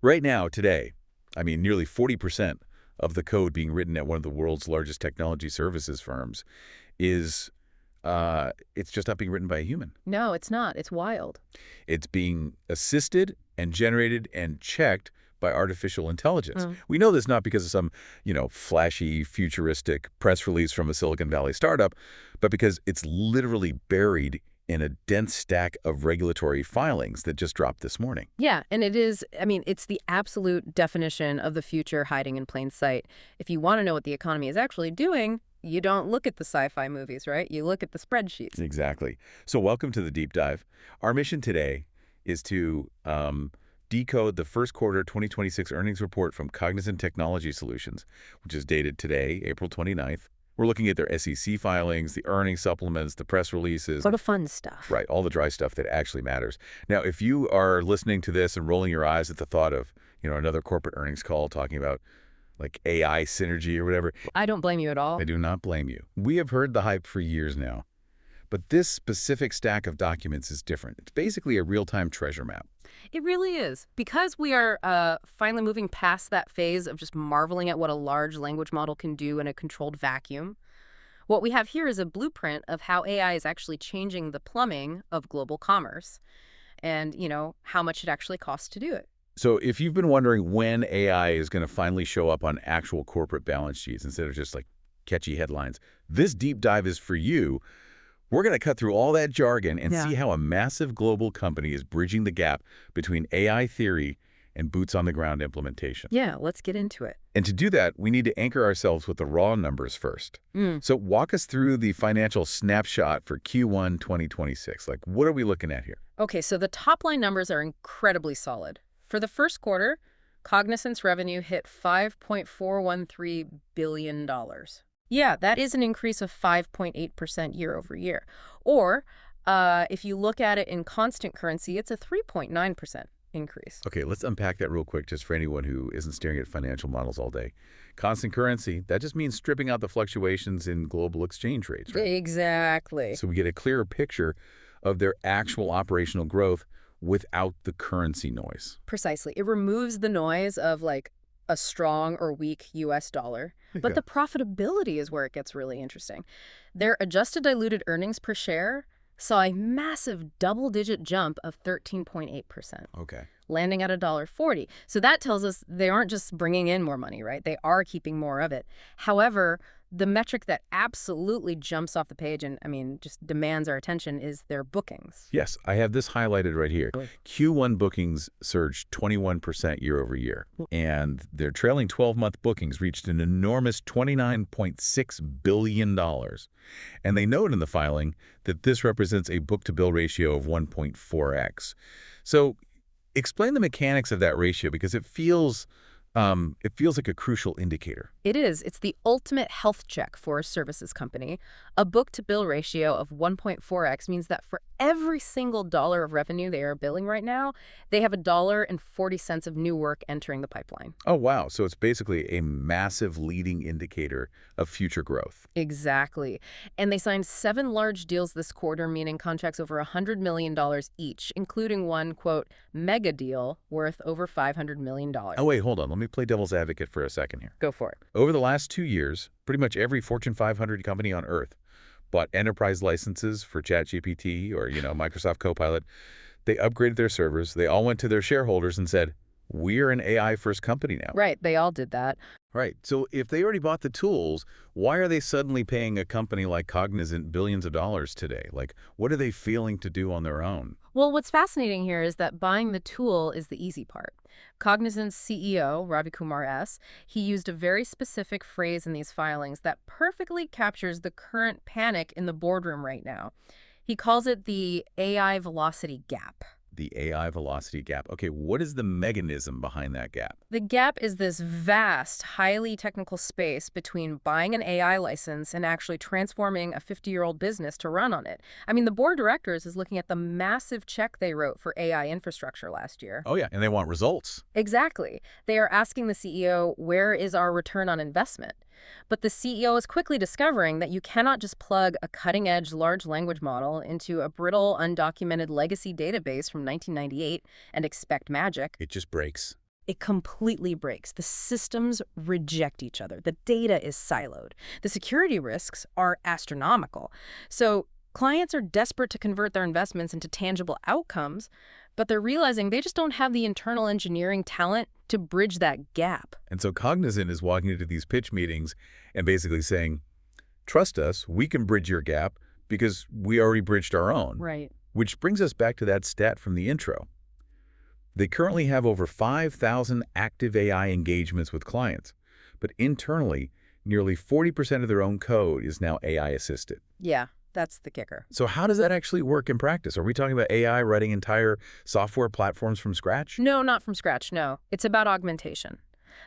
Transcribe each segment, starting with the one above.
Right now, today, I mean, nearly 40% of the code being written at one of the world's largest technology services firms is, it's just not being written by a human. No, it's not. It's wild. It's being assisted and generated and checked by artificial intelligence. Mm. We know this not because of some, flashy, futuristic press release from a Silicon Valley startup, but because it's literally buried in a dense stack of regulatory filings that just dropped this morning. Yeah, and it is, I mean, it's the absolute definition of the future hiding in plain sight. If you want to know what the economy is actually doing, you don't look at the sci-fi movies, right? You look at the spreadsheets. Exactly. So welcome to the deep dive. Our mission today is to decode the first quarter 2026 earnings report from Cognizant Technology Solutions, which is dated today, April 29th. We're looking at their SEC filings, the earnings supplements, the press releases. Sort of fun stuff. Right, all the dry stuff that actually matters. Now, if you are listening to this and rolling your eyes at the thought of, another corporate earnings call talking about like AI synergy or whatever, I don't blame you at all. I do not blame you. We have heard the hype for years now. But this specific stack of documents is different. It's basically a real-time treasure map. It really is. Because we are finally moving past that phase of just marveling at what a large language model can do in a controlled vacuum, what we have here is a blueprint of how AI is actually changing the plumbing of global commerce and, how much it actually costs to do it. So if you've been wondering when AI is going to finally show up on actual corporate balance sheets instead of just like catchy headlines, this deep dive is for you. We're going to cut through all that jargon and see how a massive global company is bridging the gap between AI theory and boots-on-the-ground implementation. Yeah, let's get into it. And to do that, we need to anchor ourselves with the raw numbers first. So walk us through the financial snapshot for Q1 2026. Like, what are we looking at here? Okay, so the top-line numbers are incredibly solid. For the first quarter, Cognizant's revenue hit $5.413 billion. Yeah, that is an increase of 5.8% year over year. Or, if you look at it in constant currency, it's a 3.9% increase. Okay, let's unpack that real quick just for anyone who isn't staring at financial models all day. Constant currency, that just means stripping out the fluctuations in global exchange rates, right? Exactly. So we get a clearer picture of their actual operational growth without the currency noise. Precisely. It removes the noise of like a strong or weak U.S. dollar. But the profitability is where it gets really interesting. Their adjusted diluted earnings per share saw a massive double-digit jump of 13.8%. Okay. Landing at $1.40. So that tells us they aren't just bringing in more money, right? They are keeping more of it. However, the metric that absolutely jumps off the page and, just demands our attention is their bookings. Yes, I have this highlighted right here. Q1 bookings surged 21% year over year, and their trailing 12-month bookings reached an enormous $29.6 billion. And they note in the filing that this represents a book-to-bill ratio of 1.4x. So explain the mechanics of that ratio, because it feels like a crucial indicator. It is. It's the ultimate health check for a services company. A book-to-bill ratio of 1.4x means that for every single dollar of revenue they are billing right now, they have $1.40 of new work entering the pipeline. Oh, wow. So it's basically a massive leading indicator of future growth. Exactly. And they signed 7 large deals this quarter, meaning contracts over $100 million each, including one, quote, mega deal worth over $500 million. Oh, wait, hold on. Let me play devil's advocate for a second here. Go for it. Over the last 2 years, pretty much every Fortune 500 company on Earth bought enterprise licenses for ChatGPT or, Microsoft Copilot. They upgraded their servers. They all went to their shareholders and said, we're an AI-first company now. Right. They all did that. Right. So if they already bought the tools, why are they suddenly paying a company like Cognizant billions of dollars today? Like, what are they feeling to do on their own? Well, what's fascinating here is that buying the tool is the easy part. Cognizant's CEO, Ravi Kumar S., he used a very specific phrase in these filings that perfectly captures the current panic in the boardroom right now. He calls it the AI velocity gap. The AI velocity gap. Okay, what is the mechanism behind that gap? The gap is this vast, highly technical space between buying an AI license and actually transforming a 50-year-old business to run on it. The board of directors is looking at the massive check they wrote for AI infrastructure last year. Oh, yeah, and they want results. Exactly. They are asking the CEO, where is our return on investment? But the CEO is quickly discovering that you cannot just plug a cutting-edge large language model into a brittle, undocumented legacy database from 1998 and expect magic. It just breaks. It completely breaks. The systems reject each other. The data is siloed. The security risks are astronomical. So clients are desperate to convert their investments into tangible outcomes, but they're realizing they just don't have the internal engineering talent to bridge that gap. And so Cognizant is walking into these pitch meetings and basically saying, trust us, we can bridge your gap because we already bridged our own. Right. Which brings us back to that stat from the intro. They currently have over 5,000 active AI engagements with clients, but internally, nearly 40% of their own code is now AI-assisted. Yeah, that's the kicker. So how does that actually work in practice? Are we talking about AI writing entire software platforms from scratch? No, not from scratch, no. It's about augmentation.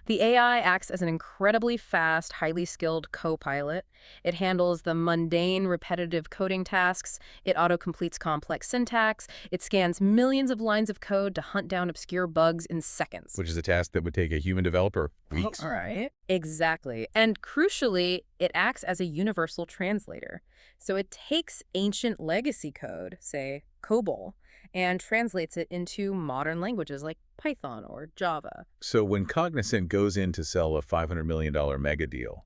The AI acts as an incredibly fast, highly skilled co-pilot. It handles the mundane, repetitive coding tasks. It auto-completes complex syntax. It scans millions of lines of code to hunt down obscure bugs in seconds. Which is a task that would take a human developer weeks. All right. Exactly. And crucially, it acts as a universal translator. So it takes ancient legacy code, say COBOL, and translates it into modern languages like Python or Java. So when Cognizant goes in to sell a $500 million mega deal,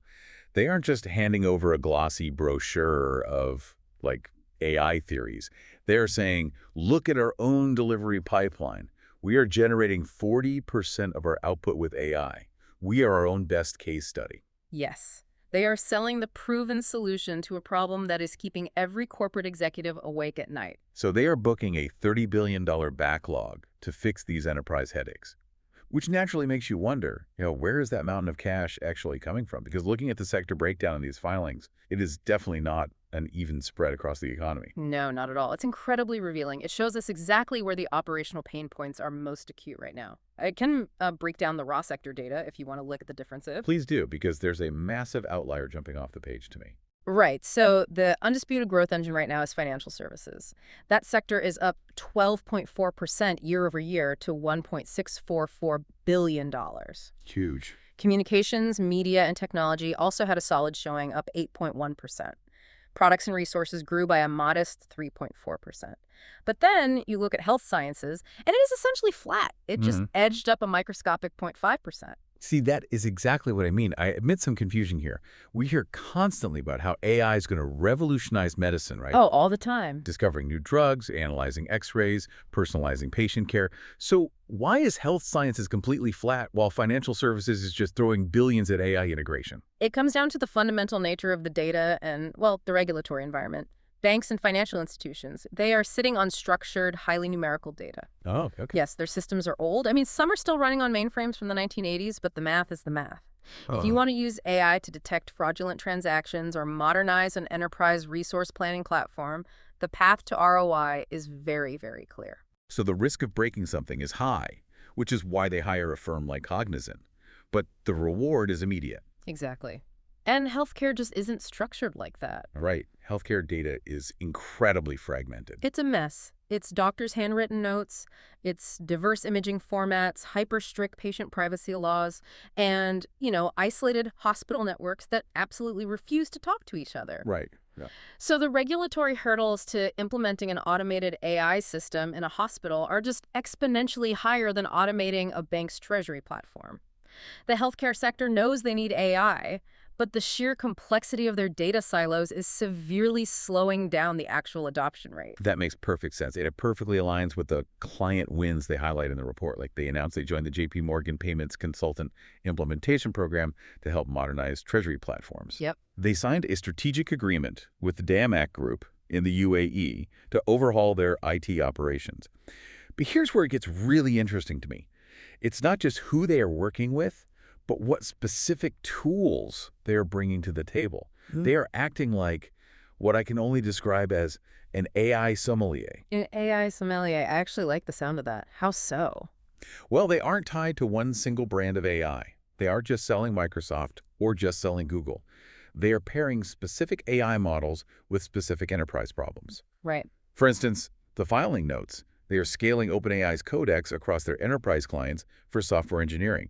they aren't just handing over a glossy brochure of, like, AI theories. They're saying, look at our own delivery pipeline. We are generating 40% of our output with AI. We are our own best case study. Yes. They are selling the proven solution to a problem that is keeping every corporate executive awake at night. So they are booking a $30 billion backlog to fix these enterprise headaches, which naturally makes you wonder, where is that mountain of cash actually coming from? Because looking at the sector breakdown in these filings, it is definitely not an even spread across the economy. No, not at all. It's incredibly revealing. It shows us exactly where the operational pain points are most acute right now. I can break down the raw sector data if you want to look at the differences. Please do, because there's a massive outlier jumping off the page to me. Right. So the undisputed growth engine right now is financial services. That sector is up 12.4% year over year to $1.644 billion. Huge. Communications, media, and technology also had a solid showing, up 8.1%. Products and resources grew by a modest 3.4%. But then you look at health sciences, and it is essentially flat. It just edged up a microscopic 0.5%. See, that is exactly what I mean. I admit some confusion here. We hear constantly about how AI is going to revolutionize medicine, right? Oh, all the time. Discovering new drugs, analyzing x-rays, personalizing patient care. So why is health sciences completely flat while financial services is just throwing billions at AI integration? It comes down to the fundamental nature of the data and, well, the regulatory environment. Banks and financial institutions, they are sitting on structured, highly numerical data. Oh, okay. Yes, their systems are old. I mean, some are still running on mainframes from the 1980s, but the math is the math. If you want to use AI to detect fraudulent transactions or modernize an enterprise resource planning platform, the path to ROI is very, very clear. So the risk of breaking something is high, which is why they hire a firm like Cognizant. But the reward is immediate. Exactly. And healthcare just isn't structured like that. Right. Healthcare data is incredibly fragmented. It's a mess. It's doctors' handwritten notes, it's diverse imaging formats, hyper-strict patient privacy laws, and, isolated hospital networks that absolutely refuse to talk to each other. Right. Yeah. So the regulatory hurdles to implementing an automated AI system in a hospital are just exponentially higher than automating a bank's treasury platform. The healthcare sector knows they need AI, but the sheer complexity of their data silos is severely slowing down the actual adoption rate. That makes perfect sense. It perfectly aligns with the client wins they highlight in the report. Like they announced they joined the JP Morgan Payments Consultant Implementation Program to help modernize treasury platforms. Yep. They signed a strategic agreement with the DAMAC Group in the UAE to overhaul their IT operations. But here's where it gets really interesting to me. It's not just who they are working with, but what specific tools they are bringing to the table. They are acting like what I can only describe as an AI sommelier. An AI sommelier, I actually like the sound of that. How so? Well, they aren't tied to one single brand of AI. They aren't just selling Microsoft or just selling Google. They are pairing specific AI models with specific enterprise problems. Right. For instance, the filing notes. They are scaling OpenAI's Codex across their enterprise clients for software engineering.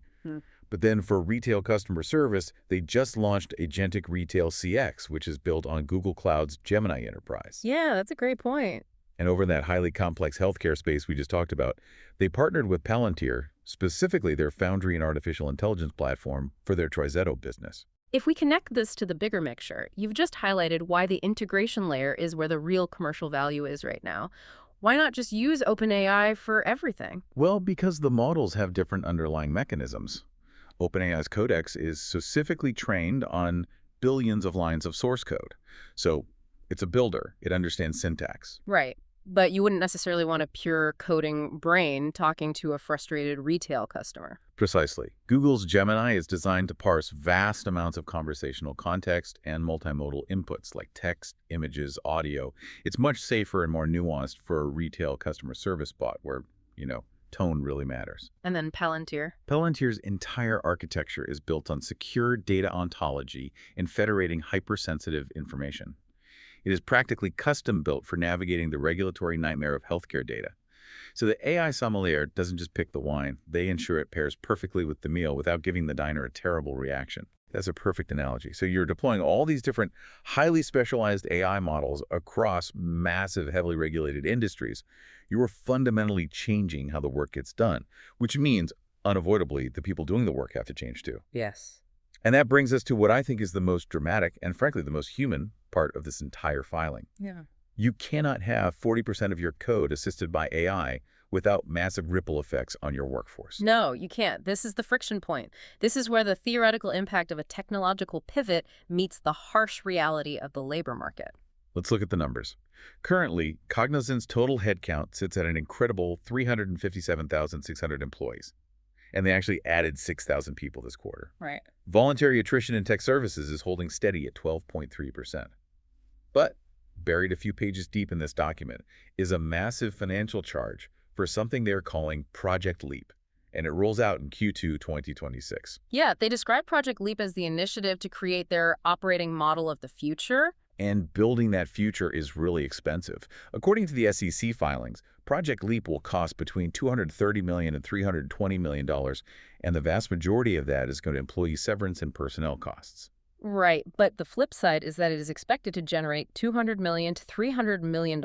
But then for retail customer service, they just launched Agentic Retail CX, which is built on Google Cloud's Gemini Enterprise. Yeah, that's a great point. And over in that highly complex healthcare space we just talked about, they partnered with Palantir, specifically their Foundry and artificial intelligence platform, for their TriZetto business. If we connect this to the bigger picture, you've just highlighted why the integration layer is where the real commercial value is right now. Why not just use OpenAI for everything? Well, because the models have different underlying mechanisms. OpenAI's Codex is specifically trained on billions of lines of source code. So it's a builder. It understands syntax. Right. But you wouldn't necessarily want a pure coding brain talking to a frustrated retail customer. Precisely. Google's Gemini is designed to parse vast amounts of conversational context and multimodal inputs like text, images, audio. It's much safer and more nuanced for a retail customer service bot where, tone really matters. And then Palantir. Palantir's entire architecture is built on secure data ontology and federating hypersensitive information. It is practically custom-built for navigating the regulatory nightmare of healthcare data. So the AI sommelier doesn't just pick the wine. They ensure it pairs perfectly with the meal without giving the diner a terrible reaction. That's a perfect analogy. So you're deploying all these different highly specialized AI models across massive, heavily regulated industries. You are fundamentally changing how the work gets done, which means, unavoidably, the people doing the work have to change too. Yes. And that brings us to what I think is the most dramatic and, frankly, the most human part of this entire filing. Yeah. You cannot have 40% of your code assisted by AI without massive ripple effects on your workforce. No, you can't. This is the friction point. This is where the theoretical impact of a technological pivot meets the harsh reality of the labor market. Let's look at the numbers. Currently, Cognizant's total headcount sits at an incredible 357,600 employees. And they actually added 6,000 people this quarter. Right. Voluntary attrition in tech services is holding steady at 12.3%. But buried a few pages deep in this document is a massive financial charge for something they're calling Project Leap, and it rolls out in Q2 2026. Yeah, they describe Project Leap as the initiative to create their operating model of the future. And building that future is really expensive. According to the SEC filings, Project Leap will cost between $230 million and $320 million, and the vast majority of that is going to employee severance and personnel costs. Right, but the flip side is that it is expected to generate $200 million to $300 million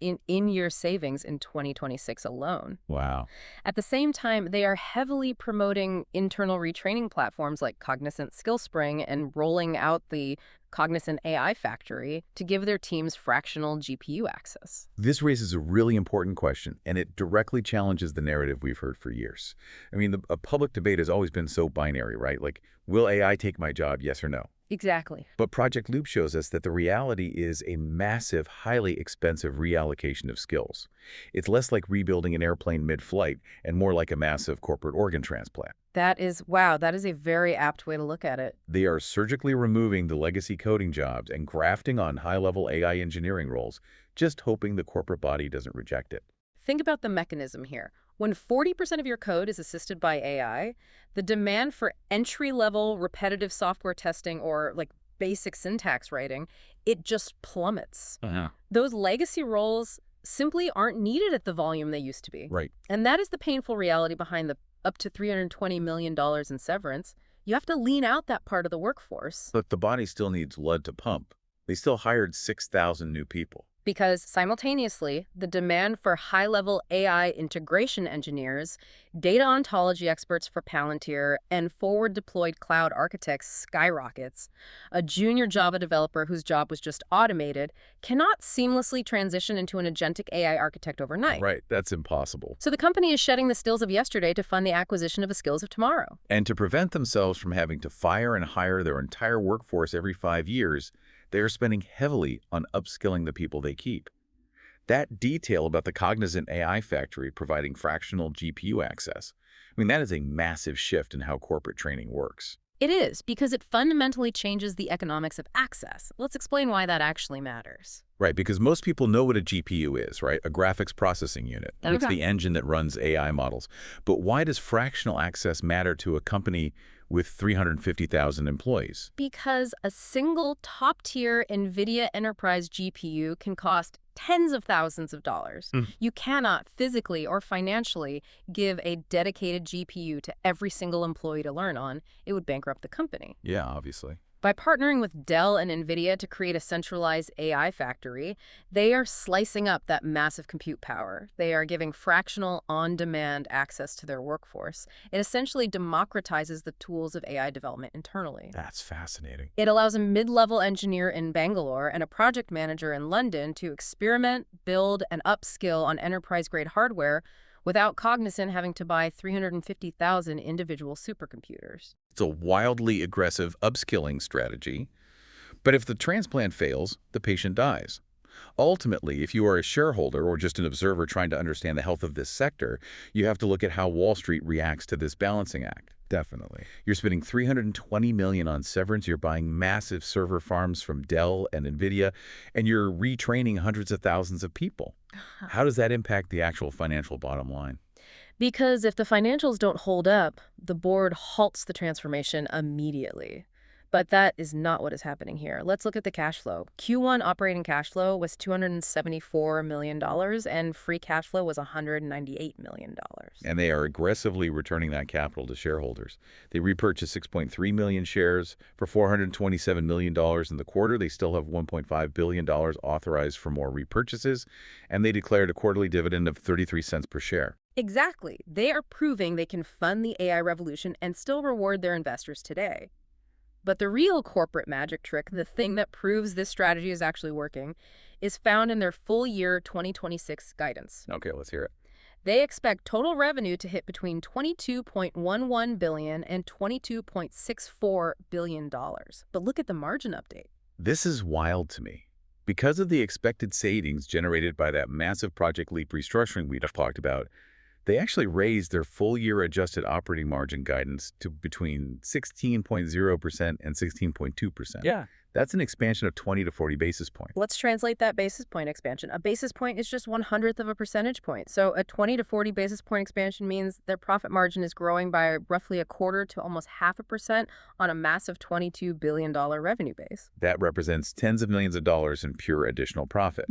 in in-year savings in 2026 alone. Wow. At the same time, they are heavily promoting internal retraining platforms like Cognizant SkillSpring and rolling out the Cognizant AI Factory to give their teams fractional GPU access. This raises a really important question, and it directly challenges the narrative we've heard for years. I mean, a public debate has always been so binary, right? Like, will AI take my job, yes or no? Exactly. But Project Loop shows us that the reality is a massive, highly expensive reallocation of skills. It's less like rebuilding an airplane mid-flight and more like a massive corporate organ transplant. That is a very apt way to look at it. They are surgically removing the legacy coding jobs and grafting on high-level AI engineering roles, just hoping the corporate body doesn't reject it. Think about the mechanism here. When 40% of your code is assisted by AI, the demand for entry-level repetitive software testing or like basic syntax writing, it just plummets. Those legacy roles simply aren't needed at the volume they used to be. Right. And that is the painful reality behind the up to $320 million in severance. You have to lean out that part of the workforce. But the body still needs blood to pump. They still hired 6,000 new people. Because simultaneously, the demand for high-level AI integration engineers, data ontology experts for Palantir, and forward-deployed cloud architects skyrockets. A junior Java developer whose job was just automated cannot seamlessly transition into an agentic AI architect overnight. Right, that's impossible. So the company is shedding the skills of yesterday to fund the acquisition of the skills of tomorrow. And to prevent themselves from having to fire and hire their entire workforce every 5 years, they are spending heavily on upskilling the people they keep. That detail about the Cognizant AI Factory providing fractional GPU access, that is a massive shift in how corporate training works. It is, because it fundamentally changes the economics of access. Let's explain why that actually matters. Right, because most people know what a GPU is, right? A graphics processing unit. Okay. It's the engine that runs AI models. But why does fractional access matter to a company with 350,000 employees? Because a single top-tier NVIDIA enterprise GPU can cost tens of thousands of dollars. You cannot physically or financially give a dedicated GPU to every single employee to learn on. It would bankrupt the company. Yeah, obviously. By partnering with Dell and NVIDIA to create a centralized AI factory, they are slicing up that massive compute power. They are giving fractional, on-demand access to their workforce. It essentially democratizes the tools of AI development internally. That's fascinating. It allows a mid-level engineer in Bangalore and a project manager in London to experiment, build, and upskill on enterprise-grade hardware without Cognizant having to buy 350,000 individual supercomputers. It's a wildly aggressive upskilling strategy. But if the transplant fails, the patient dies. Ultimately, if you are a shareholder or just an observer trying to understand the health of this sector, you have to look at how Wall Street reacts to this balancing act. Definitely. You're spending $320 million on severance, you're buying massive server farms from Dell and NVIDIA, and you're retraining hundreds of thousands of people. How does that impact the actual financial bottom line? Because if the financials don't hold up, the board halts the transformation immediately. But that is not what is happening here. Let's look at the cash flow. Q1 operating cash flow was $274 million, and free cash flow was $198 million. And they are aggressively returning that capital to shareholders. They repurchased 6.3 million shares for $427 million in the quarter. They still have $1.5 billion authorized for more repurchases, and they declared a quarterly dividend of 33 cents per share. Exactly. They are proving they can fund the AI revolution and still reward their investors today. But the real corporate magic trick, the thing that proves this strategy is actually working, is found in their full year 2026 guidance. Okay, let's hear it. They expect total revenue to hit between $22.11 billion and $22.64 billion. But look at the margin update. This is wild to me. Because of the expected savings generated by that massive Project Leap restructuring we've talked about, they actually raised their full-year adjusted operating margin guidance to between 16.0% and 16.2%. Yeah. That's an expansion of 20 to 40 basis points. Let's translate that basis point expansion. A basis point is just 1/100th of a percentage point. So a 20 to 40 basis point expansion means their profit margin is growing by roughly 1/4 to almost 0.5% on a massive $22 billion revenue base. That represents tens of millions of dollars in pure additional profit.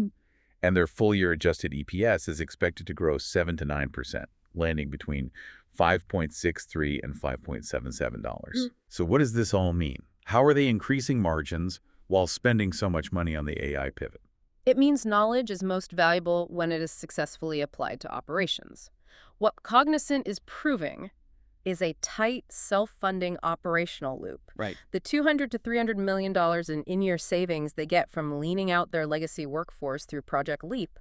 And their full-year adjusted EPS is expected to grow 7 to 9%, landing between $5.63 and $5.77. So what does this all mean? How are they increasing margins while spending so much money on the AI pivot? It means knowledge is most valuable when it is successfully applied to operations. What Cognizant is proving is a tight, self-funding operational loop. Right. The $200 to $300 million in-year savings they get from leaning out their legacy workforce through Project Leap,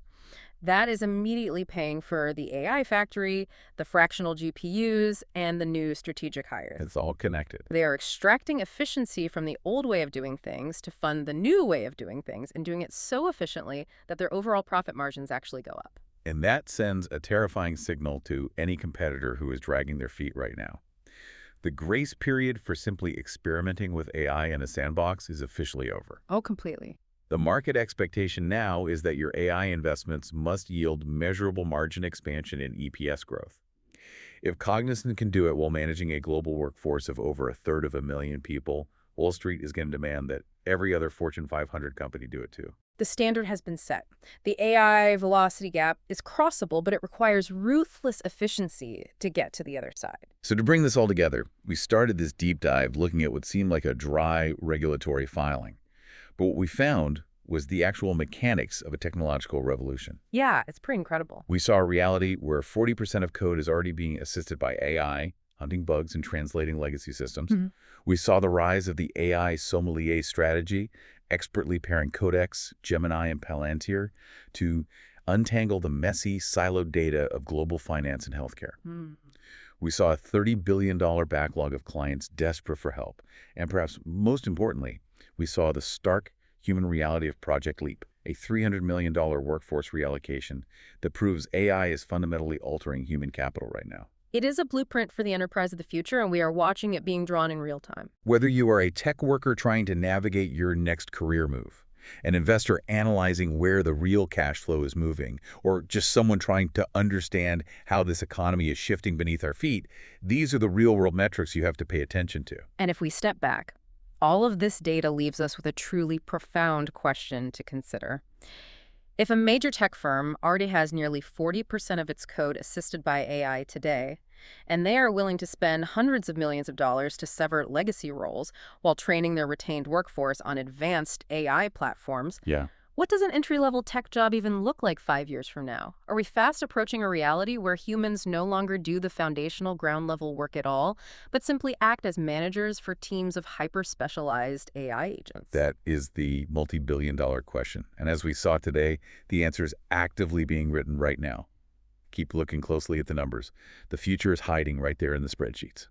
that is immediately paying for the AI factory, the fractional GPUs, and the new strategic hires. It's all connected. They are extracting efficiency from the old way of doing things to fund the new way of doing things, and doing it so efficiently that their overall profit margins actually go up. And that sends a terrifying signal to any competitor who is dragging their feet right now. The grace period for simply experimenting with AI in a sandbox is officially over. Oh, completely. The market expectation now is that your AI investments must yield measurable margin expansion and EPS growth. If Cognizant can do it while managing a global workforce of over 250,000 people, Wall Street is going to demand that every other Fortune 500 company do it too. The standard has been set. The AI velocity gap is crossable, but it requires ruthless efficiency to get to the other side. So to bring this all together, we started this deep dive looking at what seemed like a dry regulatory filing. But what we found was the actual mechanics of a technological revolution. Yeah, it's pretty incredible. We saw a reality where 40% of code is already being assisted by AI, hunting bugs and translating legacy systems. We saw the rise of the AI sommelier strategy, expertly pairing Codex, Gemini, and Palantir to untangle the messy, siloed data of global finance and healthcare. We saw a $30 billion backlog of clients desperate for help. And perhaps most importantly, we saw the stark human reality of Project Leap, a $300 million workforce reallocation that proves AI is fundamentally altering human capital right now. It is a blueprint for the enterprise of the future, and we are watching it being drawn in real time. Whether you are a tech worker trying to navigate your next career move, an investor analyzing where the real cash flow is moving, or just someone trying to understand how this economy is shifting beneath our feet, these are the real-world metrics you have to pay attention to. And if we step back, all of this data leaves us with a truly profound question to consider. If a major tech firm already has nearly 40% of its code assisted by AI today, And they are willing to spend hundreds of millions of dollars to sever legacy roles while training their retained workforce on advanced AI platforms. Yeah. What does an entry-level tech job even look like 5 years from now? Are we fast approaching a reality where humans no longer do the foundational ground-level work at all, but simply act as managers for teams of hyper-specialized AI agents? That is the multi-billion-dollar question. And as we saw today, the answer is actively being written right now. Keep looking closely at the numbers. The future is hiding right there in the spreadsheets.